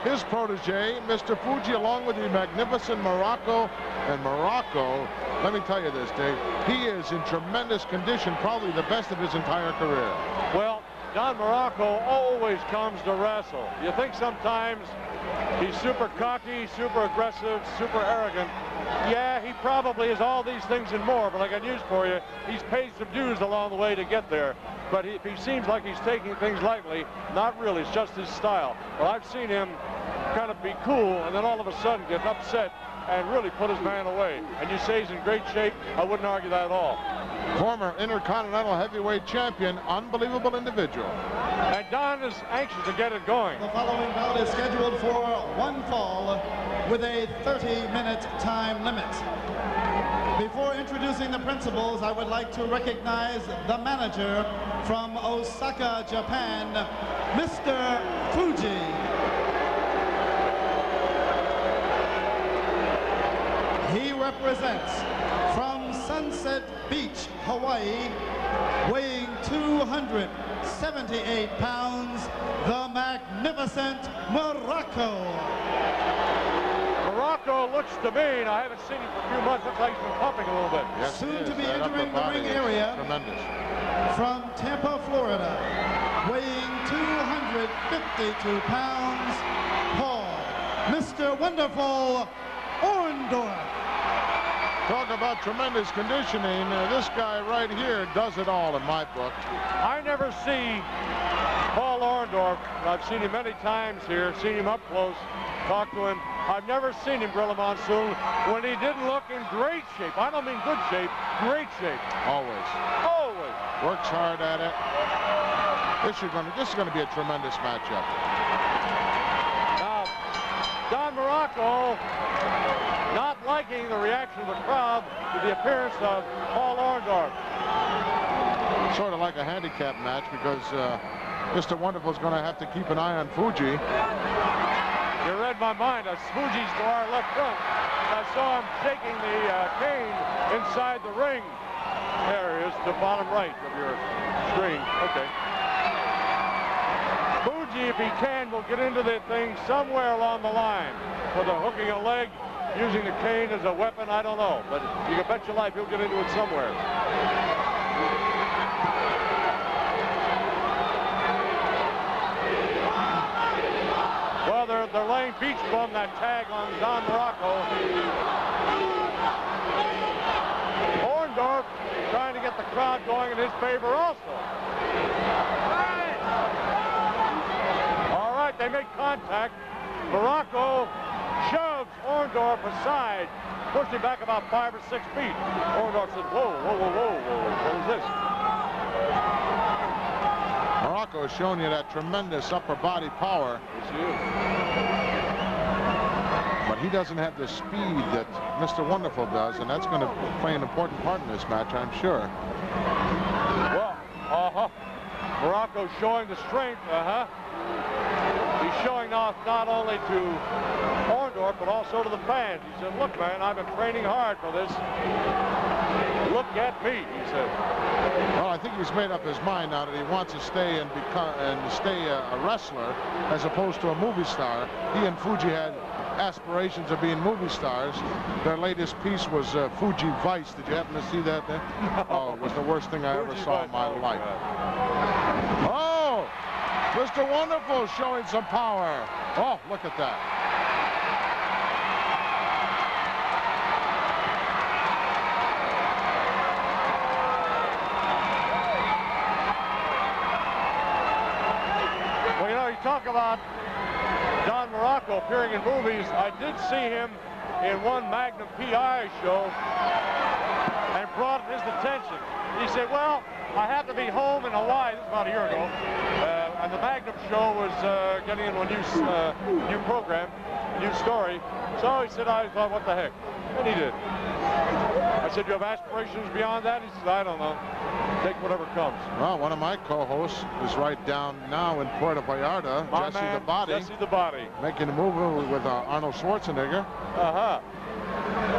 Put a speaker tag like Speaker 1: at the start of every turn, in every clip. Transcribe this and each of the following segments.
Speaker 1: his protege, Mr. Fuji, along with the magnificent Muraco. And Muraco, let me tell you this, Dave, he is in tremendous condition, probably the best of his entire career.
Speaker 2: Well, Don Muraco always comes to wrestle. You think sometimes he's super cocky, super aggressive, super arrogant. Yeah, he probably is all these things and more, but I got news for you. He's paid some dues along the way to get there. But if he seems like he's taking things lightly, not really, it's just his style. But I've seen him kind of be cool and then all of a sudden get upset and really put his man away. And you say he's in great shape, I wouldn't argue that at all.
Speaker 1: Former Intercontinental Heavyweight Champion, unbelievable individual.
Speaker 2: And Don is anxious to get it going.
Speaker 3: The following bout is scheduled for one fall with a 30-minute time limit. Before introducing the principals, I would like to recognize the manager from Osaka, Japan, Mr. Fuji. He represents from Sunset Beach, Hawaii, weighing 278 pounds, the magnificent Muraco.
Speaker 2: Muraco looks to me, and I haven't seen him for a few months, looks like he's been pumping a little bit.
Speaker 1: Yes,
Speaker 3: soon to be entering the ring area.
Speaker 1: Tremendous.
Speaker 3: From Tampa, Florida, weighing 252 pounds, Paul, Mr. Wonderful Orndorff.
Speaker 1: Talk about tremendous conditioning. This guy right here does it all in my book.
Speaker 2: I never see Paul Orndorff. I've seen him many times here, seen him up close, talked to him. I've never seen him, Gorilla Monsoon, when he didn't look in great shape. I don't mean good shape, great shape.
Speaker 1: Always.
Speaker 2: Always.
Speaker 1: Works hard at it. This is going to be a tremendous matchup.
Speaker 2: Now, Don Muraco not liking the reaction of the crowd to the appearance of Paul Orndorff.
Speaker 1: Sort of like a handicap match because Mr. Wonderful is going to have to keep an eye on Fuji.
Speaker 2: You read my mind. Fuji's to our left front. I saw him shaking the cane inside the ring. There he is, the bottom right of your screen. Okay. Fuji, if he can, will get into the thing somewhere along the line. Whether hooking a leg, using the cane as a weapon, I don't know. But you can bet your life he'll get into it somewhere. Well, they're laying beach bum that tag on Don Muraco. Orndorff trying to get the crowd going in his favor also. All right, they make contact. Muraco shoves Orndorff aside, pushed him back about 5 or 6 feet. Orndorff said, whoa, whoa, whoa, whoa, whoa, what is this?
Speaker 1: Muraco has shown you that tremendous upper body power.
Speaker 2: Yes, he is.
Speaker 1: But he doesn't have the speed that Mr. Wonderful does, and that's going to play an important part in this match, I'm sure.
Speaker 2: Well, Muraco showing the strength, He's showing off not only to Orndorff, but also to the fans. He said, look, man, I've been training hard for this. Look at me, he said.
Speaker 1: Well, I think he's made up his mind now that he wants to stay and stay a wrestler as opposed to a movie star. He and Fuji had aspirations of being movie stars. Their latest piece was Fuji Vice. Did you happen to see that there? Oh, it was the worst thing I ever saw in my life. Oh, Mr. Wonderful showing some power. Oh, look at that.
Speaker 2: Well, you know, you talk about Don Muraco appearing in movies. I did see him in one Magnum PI show and brought it his attention. He said, well, I have to be home in Hawaii. This is about a year ago. And the Magnum show was getting into a new program, new story. So he said, I thought, what the heck? And he did. I said, you have aspirations beyond that? He said, I don't know. Take whatever comes.
Speaker 1: Well, one of my co-hosts is right down now in Puerto Vallarta, Jesse the Body.
Speaker 2: Jesse the Body.
Speaker 1: Making a movie with Arnold Schwarzenegger.
Speaker 2: Well,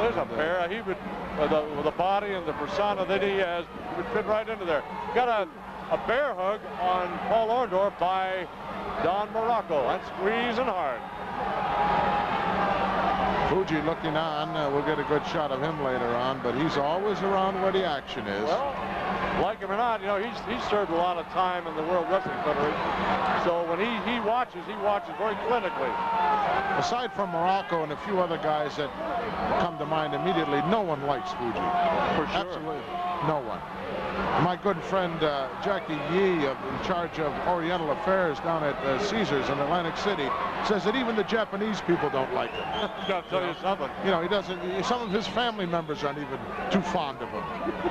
Speaker 2: there's a pair. He would, with the body and the persona that he has, he would fit right into there. Got a bear hug on Paul Orndorff by Don Muraco. That's squeezing hard.
Speaker 1: Fuji looking on. We'll get a good shot of him later on, but he's always around where the action is.
Speaker 2: Well, like him or not, you know, he's served a lot of time in the World Wrestling Federation. So when he watches very clinically.
Speaker 1: Aside from Muraco and a few other guys that come to mind immediately, no one likes Fuji.
Speaker 2: For sure.
Speaker 1: Absolutely no one. My good friend Jackie Yee, in charge of Oriental Affairs down at Caesars in Atlantic City, says that even the Japanese people don't like him.
Speaker 2: I'll tell you something.
Speaker 1: You know, he doesn't. Some of his family members aren't even too fond of him.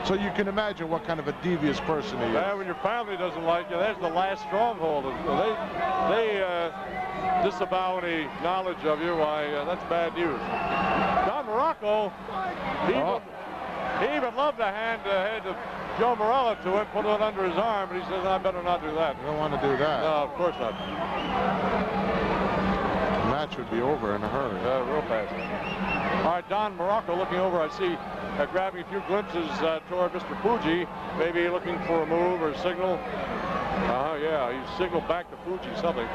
Speaker 1: So you can imagine what kind of a devious person he is.
Speaker 2: Yeah, when your family doesn't like you, that's the last stronghold. They disavow any knowledge of you. Why, that's bad news. Don Muraco, he even loved to hand of Joe Morella to him, put it under his arm, but he says, I better not do that.
Speaker 1: You don't want to do that.
Speaker 2: No, of course not.
Speaker 1: The match would be over in a hurry.
Speaker 2: Real fast. All right, Don Muraco looking over, I see, grabbing a few glimpses toward Mr. Fuji, maybe looking for a move or a signal. Yeah, he signaled back to Fuji something.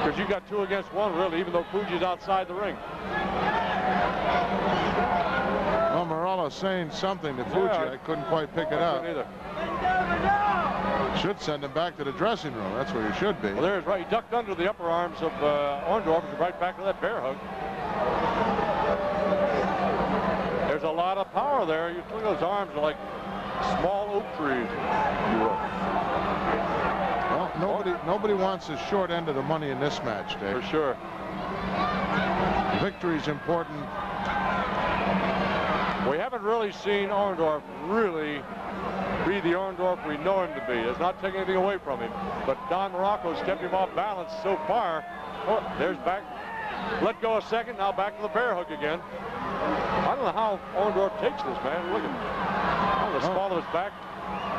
Speaker 2: Because you got 2 against 1, really, even though Fuji's outside the ring.
Speaker 1: Well, Morella's saying something to Fuji.
Speaker 2: Yeah,
Speaker 1: I couldn't quite pick it up.
Speaker 2: Either.
Speaker 1: Should send him back to the dressing room. That's where he should be.
Speaker 2: Well, there's right. He ducked under the upper arms of Orndorff, right back to that bear hug. There's a lot of power there. You look at those arms are like small oak trees.
Speaker 1: Well, nobody wants the short end of the money in this match, Dave.
Speaker 2: For sure.
Speaker 1: Victory is important.
Speaker 2: We haven't really seen Orndorff really be the Orndorff we know him to be. It's not taking anything away from him. But Don Muraco's kept him off balance so far. Oh, there's back. Let go a second. Now back to the bear hook again. I don't know how Orndorff takes this, man. Look at the small of his back.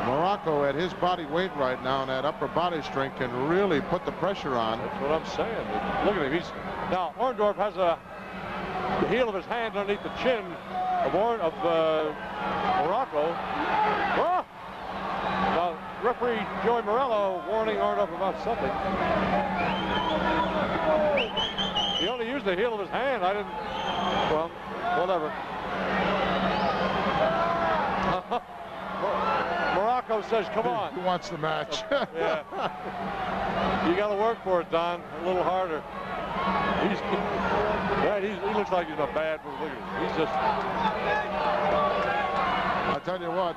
Speaker 1: Muraco, at his body weight right now and that upper body strength, can really put the pressure on.
Speaker 2: That's what I'm saying. Look at him. Now Orndorff has the heel of his hand underneath the chin of Muraco. Oh! Now, referee Joey Morello warning Orndorff about something. He only used the heel of his hand. I didn't. Well, whatever. Muraco says, "Come on."
Speaker 1: He wants the match.
Speaker 2: Yeah. You got to work for it, Don. A little harder. He looks like he's in a bad mood. Look at him. He's just.
Speaker 1: I'll tell you what,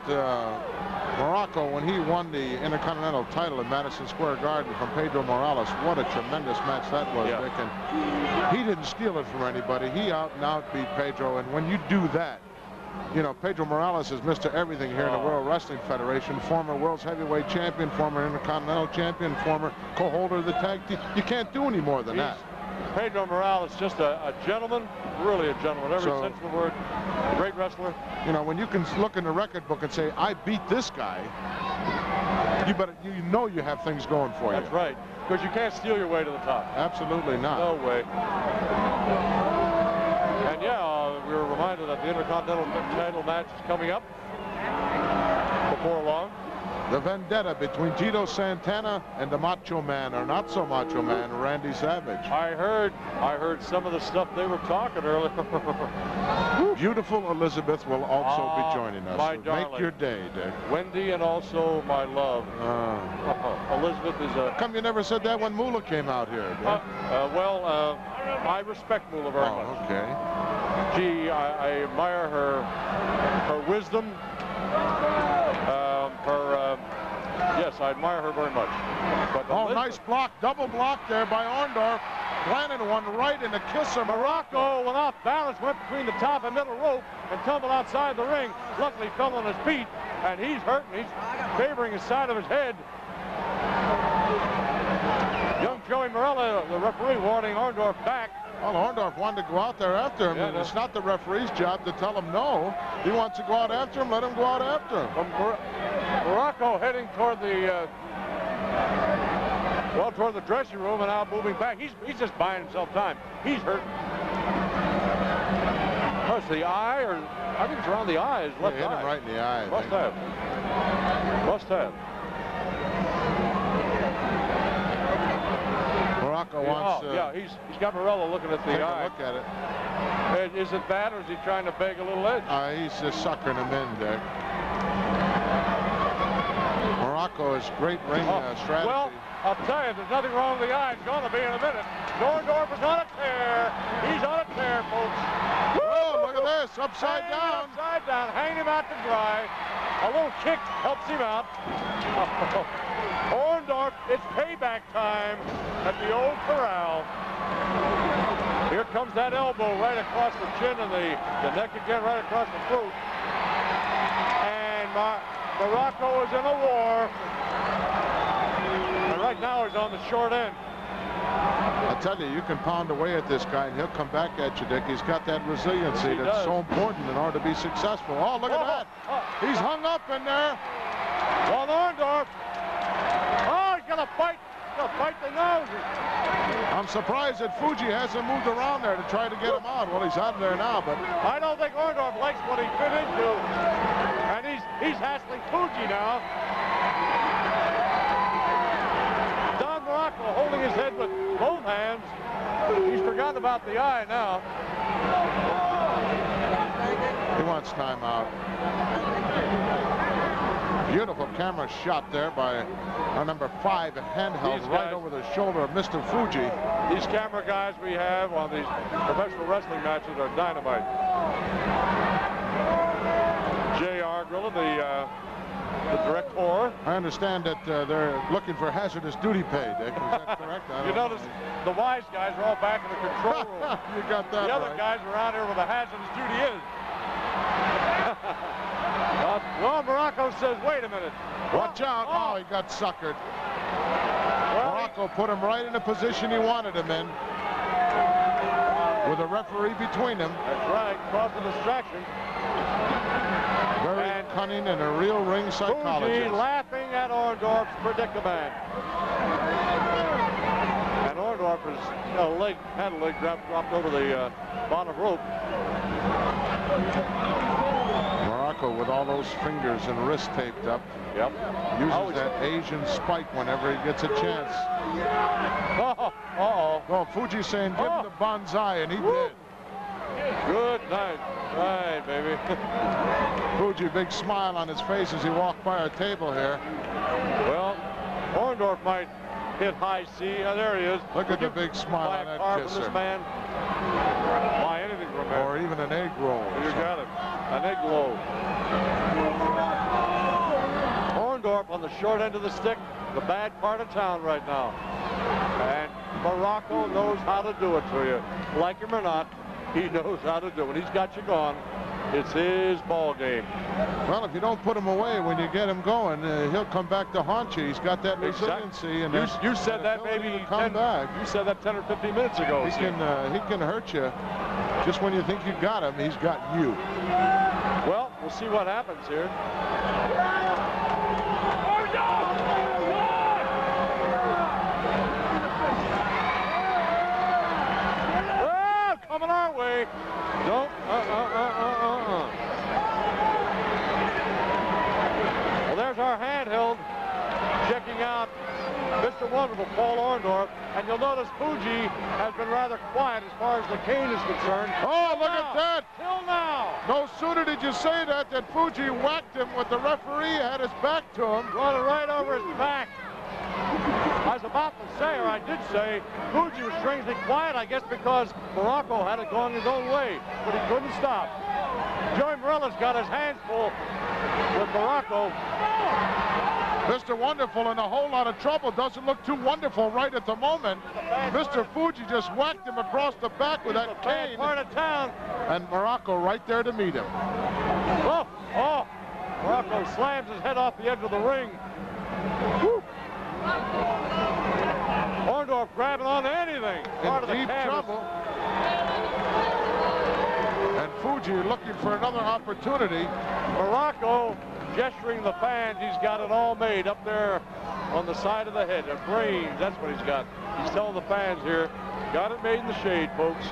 Speaker 1: Muraco, when he won the Intercontinental title at Madison Square Garden from Pedro Morales, what a tremendous match that was,
Speaker 2: Yeah.
Speaker 1: Dick. And he didn't steal it from anybody. He out and out beat Pedro. And when you do that, you know, Pedro Morales is Mr. Everything here in the World Wrestling Federation, former World's Heavyweight Champion, former Intercontinental Champion, former co-holder of the tag team. You can't do any more than that.
Speaker 2: Pedro Morales, just a gentleman, really a gentleman, every sense of the word. A great wrestler.
Speaker 1: You know, when you can look in the record book and say, I beat this guy, you know you have things going for you.
Speaker 2: That's right, because you can't steal your way to the top.
Speaker 1: Absolutely not.
Speaker 2: No way. And yeah, we were reminded that the Intercontinental title match is coming up before long.
Speaker 1: The vendetta between Tito Santana and the Macho Man, or not so Macho Man, Randy Savage.
Speaker 2: I heard some of the stuff they were talking earlier.
Speaker 1: Beautiful Elizabeth will also be joining us.
Speaker 2: My darling.
Speaker 1: Make your day, Dick.
Speaker 2: Wendy and also my love. Elizabeth is a...
Speaker 1: Come, you never said that when Moolah came out here, Dick.
Speaker 2: I respect Moolah very much.
Speaker 1: Okay.
Speaker 2: I admire her wisdom. Yes, I admire her very much. But
Speaker 1: nice block, double block there by Orndorff. Planted one right in the kiss of
Speaker 2: Muraco, without balance, went between the top and middle rope and tumbled outside the ring. Luckily fell on his feet, and he's hurting. He's favoring his side of his head. Young Joey Morella, the referee, warning Orndorff back.
Speaker 1: Well, Orndorff wanted to go out there after him, and it's not the referee's job to tell him no. He wants to go out after him, let him go out after him.
Speaker 2: Muraco heading toward the toward the dressing room and now moving back. He's just buying himself time. He's hurt. What's the eye, or I think it's around the eye. His left eye.
Speaker 1: Hit him right in the eye.
Speaker 2: Must have. Must have.
Speaker 1: Muraco wants
Speaker 2: yeah, he's got Morello looking at the
Speaker 1: take
Speaker 2: eye.
Speaker 1: a look at it.
Speaker 2: Is it bad, or is he trying to beg a little edge?
Speaker 1: He's just suckering him in, Dick. Muraco is great ring strategy.
Speaker 2: Well, I'll tell you, there's nothing wrong with the eye. It's going to be in a minute. Orndorff is on a tear. He's on a tear, folks.
Speaker 1: Oh, look at this, upside down.
Speaker 2: Upside down, hang him out to dry. A little kick helps him out. Orndorff, it's payback time at the old corral. Here comes that elbow right across the chin and the neck again, right across the throat. And Muraco is in a war. And right now he's on the short end.
Speaker 1: I tell you, you can pound away at this guy and he'll come back at you, Dick. He's got that resiliency that's so important in order to be successful. Oh, look at that. He's hung up in there.
Speaker 2: Well, Orndorff. Oh, he's going to bite. He's going to bite the nose.
Speaker 1: I'm surprised that Fuji hasn't moved around there to try to get him out. Well, he's out of there now, but
Speaker 2: I don't think Orndorff likes what he fit into. And he's hassling Fuji now. Muraco holding his head with both hands. He's forgotten about the eye now.
Speaker 1: He wants timeout. Beautiful camera shot there by our number 5 handheld right over the shoulder of Mr. Fuji.
Speaker 2: These camera guys we have on these professional wrestling matches are dynamite. J.R. Grilla, the director.
Speaker 1: I understand that they're looking for hazardous duty pay, Dick. Is that correct?
Speaker 2: You notice the wise guys are all back in the control room.
Speaker 1: You got that
Speaker 2: The other
Speaker 1: right.
Speaker 2: guys are out here where the hazardous duty is. Well, Muraco says, wait a minute.
Speaker 1: Watch out. Oh, he got suckered. Muraco put him right in the position he wanted him in, with a referee between them.
Speaker 2: That's right, cause a distraction.
Speaker 1: Very cunning and a real ring psychologist.
Speaker 2: Fuji laughing at Orndorff's predicament. And Orndorff has had a leg dropped over the bottom rope.
Speaker 1: Muraco with all those fingers and wrists taped up.
Speaker 2: Yep.
Speaker 1: Uses that Asian spike whenever he gets a chance. Oh, Fuji's saying give him the bonsai, and he did.
Speaker 2: Good night. Right, baby.
Speaker 1: Fuji, big smile on his face as he walked by our table here.
Speaker 2: Well, Orndorff might hit high C. There he is.
Speaker 1: Look at the big smile on that kisser.
Speaker 2: From this man. Buy anything from him.
Speaker 1: Or even an egg roll.
Speaker 2: You got it. An egg roll. Orndorff on the short end of the stick. The bad part of town right now. And Muraco knows how to do it to you. Like him or not, he knows how to do it. He's got you gone. It's his ball game.
Speaker 1: Well, if you don't put him away when you get him going, he'll come back to haunt you. He's got that resiliency. And
Speaker 2: you said that maybe
Speaker 1: You
Speaker 2: said that 10 or 15 minutes ago.
Speaker 1: He can hurt you. Just when you think you got him, he's got you.
Speaker 2: Well, we'll see what happens here. Coming our way. Don't. Well, there's our handheld checking out Mr. Wonderful, Paul Orndorff. And you'll notice Fuji has been rather quiet as far as the cane is concerned.
Speaker 1: Oh, look at that.
Speaker 2: Till now.
Speaker 1: No sooner did you say that Fuji whacked him with the referee, had his back to him.
Speaker 2: Brought it right over his back. I was about to say, or I did say, Fuji was strangely quiet, I guess because Muraco had it going his own way, but he couldn't stop. Joey Morella's got his hands full with Muraco.
Speaker 1: Mr. Wonderful in a whole lot of trouble. Doesn't look too wonderful right at the moment. Mr. Fuji just whacked him across the back with that cane.
Speaker 2: Part of town.
Speaker 1: And Muraco right there to meet him.
Speaker 2: Oh, Muraco slams his head off the edge of the ring. Woo. Orndorff grabbing on to anything.
Speaker 1: In deep trouble. And Fuji looking for another opportunity.
Speaker 2: Muraco gesturing the fans. He's got it all made up there on the side of the head. A brains, that's what he's got. He's telling the fans here, got it made in the shade, folks.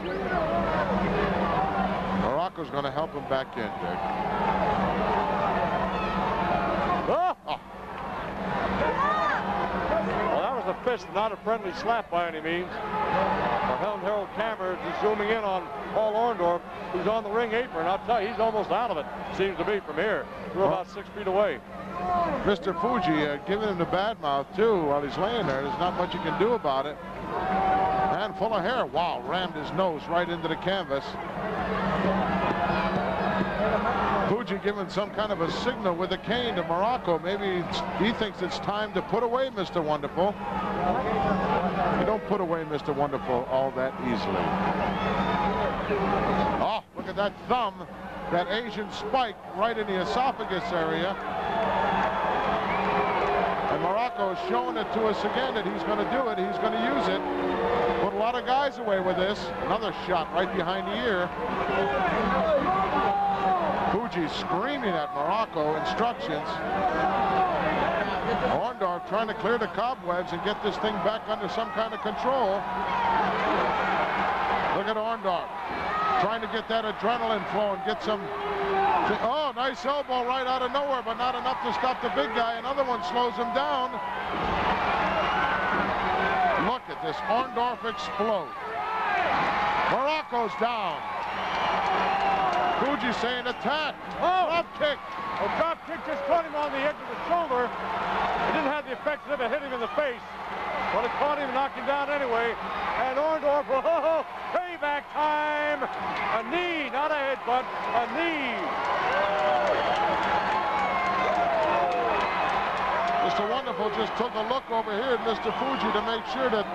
Speaker 1: Muraco's going to help him back in, Dick.
Speaker 2: Well, that was with a fist, not a friendly slap by any means. Well, Harold Cameron is zooming in on Paul Orndorff, who's on the ring apron. I'll tell you, he's almost out of it, seems to be, from here. We're about 6 feet away.
Speaker 1: Mr. Fuji giving him the bad mouth, too, while he's laying there. There's not much you can do about it. And full of hair. Wow, rammed his nose right into the canvas. Fuji giving some kind of a signal with a cane to Muraco. Maybe he thinks it's time to put away Mr. Wonderful. You don't put away Mr. Wonderful all that easily. Oh, look at that thumb. That Asian spike right in the esophagus area. And Muraco is showing it to us again that he's going to do it. He's going to use it. Put a lot of guys away with this. Another shot right behind the ear. Fuji screaming at Muraco instructions. Orndorff trying to clear the cobwebs and get this thing back under some kind of control. Look at Orndorff trying to get that adrenaline flowing, get some. Oh, nice elbow right out of nowhere, but not enough to stop the big guy. Another one slows him down. Look at this. Orndorff explode. Muraco's down. Fuji saying attack. Oh, drop kick.
Speaker 2: A drop kick just caught him on the edge of the shoulder. It didn't have the effect of it hit him in the face, but it caught him and knocked him down anyway. And Orndorff, oh, payback time. A knee, not a headbutt, a knee.
Speaker 1: Mr. Wonderful just took a look over here at Mr. Fuji to make sure that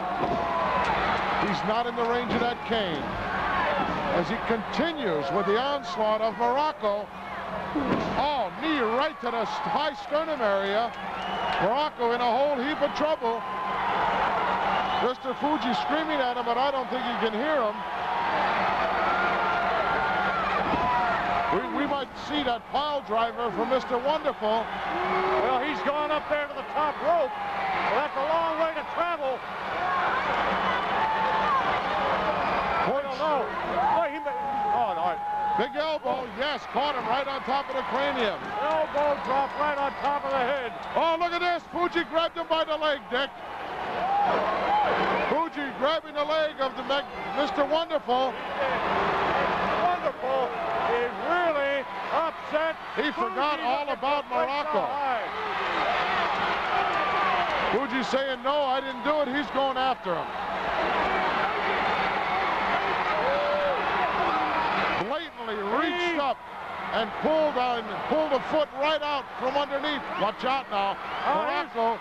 Speaker 1: he's not in the range of that cane. As he continues with the onslaught of Muraco. Oh, knee right to the high sternum area. Muraco in a whole heap of trouble. Mr. Fuji screaming at him, but I don't think he can hear him. We might see that pile driver from Mr. Wonderful.
Speaker 2: Well, he's gone up there to the top rope. Well, that's a long way to travel. I don't know. Oh, no.
Speaker 1: Big elbow, yes, caught him right on top of the cranium.
Speaker 2: Elbow drop right on top of the head.
Speaker 1: Oh, look at this. Fuji grabbed him by the leg, Dick. Fuji grabbing the leg of the Mr. Wonderful.
Speaker 2: Wonderful is really upset.
Speaker 1: He forgot all about Muraco. Fuji saying, no, I didn't do it. He's going after him. Blatantly reached up and pulled a foot right out from underneath. Watch out now. Muraco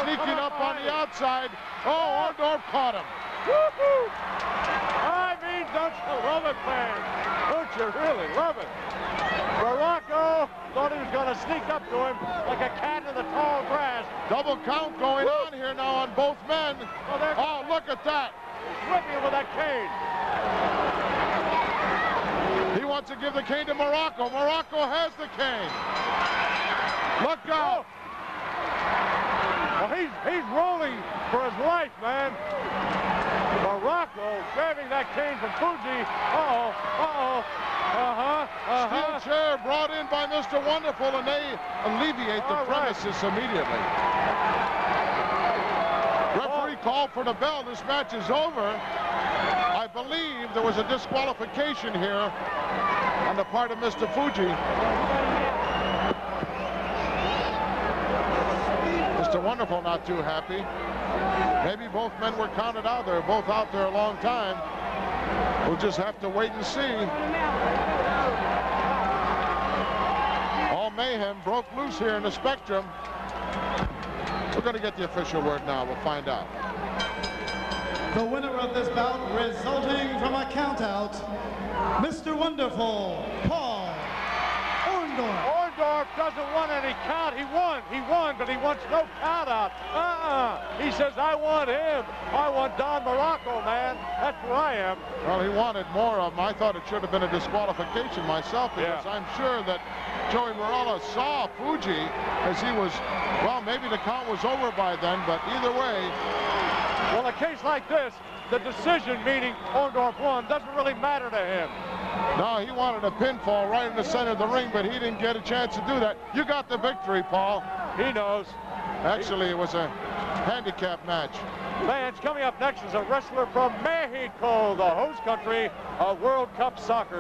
Speaker 1: sneaking up on the outside. Oh, Orndorff caught him.
Speaker 2: I mean, don't you love it, man? Don't you really love it? Muraco thought he was going to sneak up to him like a cat in the tall grass.
Speaker 1: Double count going on here now on both men. Oh, look at that.
Speaker 2: He's whipping him with that cane.
Speaker 1: He wants to give the cane to Muraco. Muraco has the cane. Look out.
Speaker 2: Well, he's rolling for his life, man. Muraco grabbing that cane from Fuji.
Speaker 1: Steel chair brought in by Mr. Wonderful, and they alleviate the premises immediately. Referee called for the bell. This match is over. I believe there was a disqualification here on the part of Mr. Fuji. Mr. Wonderful not too happy. Maybe both men were counted out. They're both out there a long time. We'll just have to wait and see. All mayhem broke loose here in the Spectrum. We're going to get the official word now. We'll find out.
Speaker 3: The winner of this bout, resulting from a countout, Mr. Wonderful, Paul Orndorff.
Speaker 2: Orndorff doesn't want any count. He won, but he wants no count out. He says, I want him. I want Don Muraco, man. That's who I am.
Speaker 1: Well, he wanted more of him. I thought it should have been a disqualification myself, because I'm sure that Joey Morella saw Fuji as he was, well, maybe the count was over by then, but either way.
Speaker 2: Well, a case like this, the decision, meaning Orndorff won, doesn't really matter to him.
Speaker 1: No, he wanted a pinfall right in the center of the ring, but he didn't get a chance to do that. You got the victory, Paul.
Speaker 2: He knows.
Speaker 1: Actually, it was a handicap match.
Speaker 2: Fans, coming up next is a wrestler from Mexico, the host country of World Cup soccer.